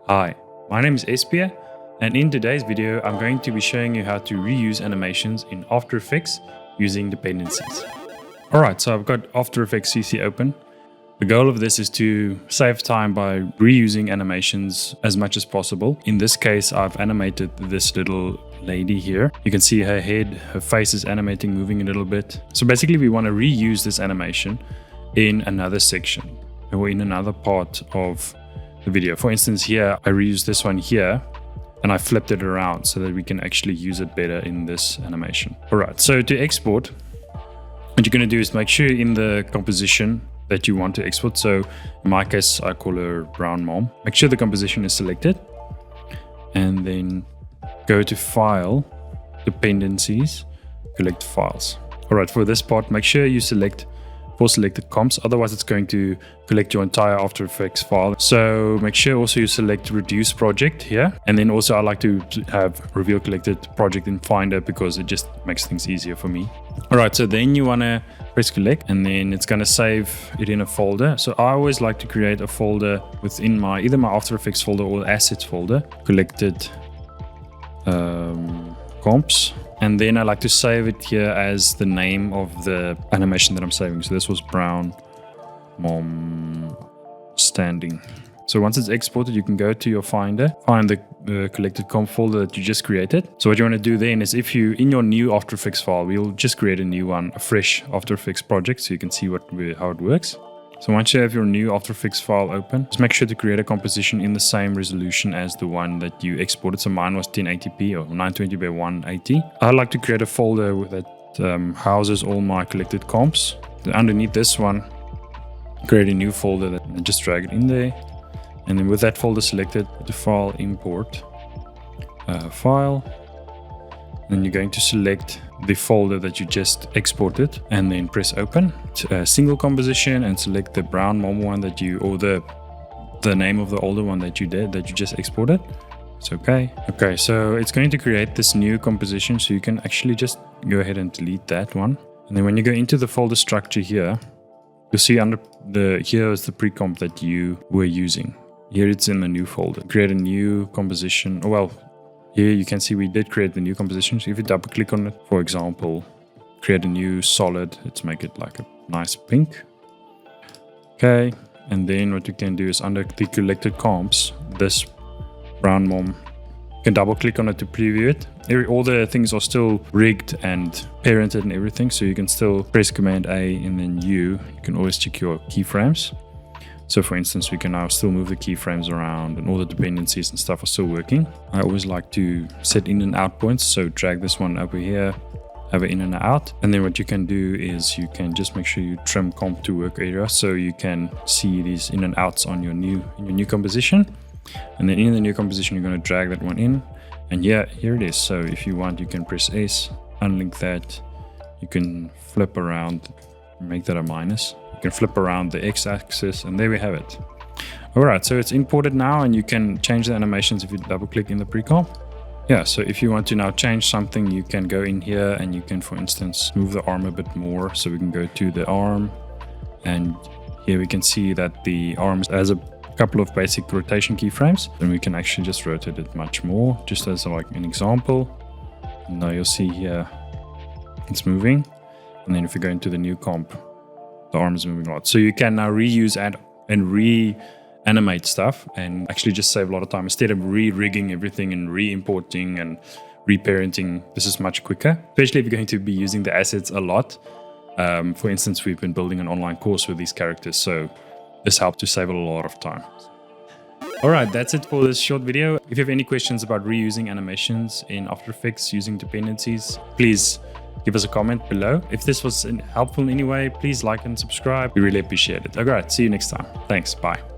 Hi, my name is Espia, and in today's video I'm going to be showing you how to reuse animations in After Effects using dependencies. Alright, so I've got After Effects CC open. The goal of this is to save time by reusing animations as much as possible. In this case, I've animated this little lady here. You can see her head, her face is animating, moving a little bit. So basically we want to reuse this animation in another section or in another part of the video. For instance, here I reused this one here and I flipped it around so that we can actually use it better in this animation. Alright, so to export, what you're going to do is make sure in the composition that you want to export. So in my case, I call her brown mom. Make sure the composition is selected and then go to File, Dependencies, Collect Files. Alright, for this part, make sure you select for selected comps, otherwise it's going to collect your entire After Effects file. So make sure also you select Reduce Project here, and then also I like to have Reveal Collected Project in Finder because it just makes things easier for me. Alright, so then you want to press collect and then it's going to save it in a folder. So I always like to create a folder within either my After Effects folder or assets folder, collected comps. And then I like to save it here as the name of the animation that I'm saving. So this was brown mom standing. So once it's exported, you can go to your Finder, find the collected comp folder that you just created. So what you want to do then is if you, in your new After Effects file, we'll just create a new one, a fresh After Effects project so you can see how it works. So once you have your new After Effects file open, just make sure to create a composition in the same resolution as the one that you exported. So mine was 1080p or 920 by 180. I like to create a folder that houses all my collected comps. Then underneath this one, create a new folder and just drag it in there. And then with that folder selected, go to File, Import, File. Then you're going to select the folder that you just exported and then press open. Single composition and select the brown mom one that you, or the name of the older one that you just exported. It's okay. Okay, so it's going to create this new composition, so you can actually just go ahead and delete that one. And then when you go into the folder structure here, you'll see here is the pre-comp that you were using. Here it's in the new folder. Create a new composition. Here you can see we did create the new composition. So if you double click on it, for example, create a new solid, let's make it like a nice pink. Okay, and then what you can do is under the collected comps, this brown mom, you can double click on it to preview it. All the things are still rigged and parented and everything, so you can still press Command A and then you can always check your keyframes. So for instance, we can now still move the keyframes around and all the dependencies and stuff are still working. I always like to set in and out points. So drag this one over here, have it in and out. And then what you can do is you can just make sure you trim comp to work area so you can see these in and outs on your new composition. And then in the new composition, you're going to drag that one in. And yeah, here it is. So if you want, you can press S, unlink that. You can flip around, make that a minus. You can flip around the x-axis and there we have it. Alright, so it's imported now and you can change the animations if you double click in the pre-comp. Yeah, so if you want to now change something, you can go in here and you can, for instance, move the arm a bit more. So we can go to the arm and here we can see that the arm has a couple of basic rotation keyframes. Then we can actually just rotate it much more, just as like an example. And now you'll see here it's moving. And then if you go into the new comp, the arm is moving a lot. So you can now reuse and reanimate stuff and actually just save a lot of time. Instead of re-rigging everything and re-importing and reparenting, this is much quicker, especially if you're going to be using the assets a lot. For instance, we've been building an online course with these characters, so this helps to save a lot of time. Alright, that's it for this short video. If you have any questions about reusing animations in After Effects using dependencies, please give us a comment below. If this was helpful in any way, please like and subscribe. We really appreciate it. Alright, see you next time. Thanks. Bye.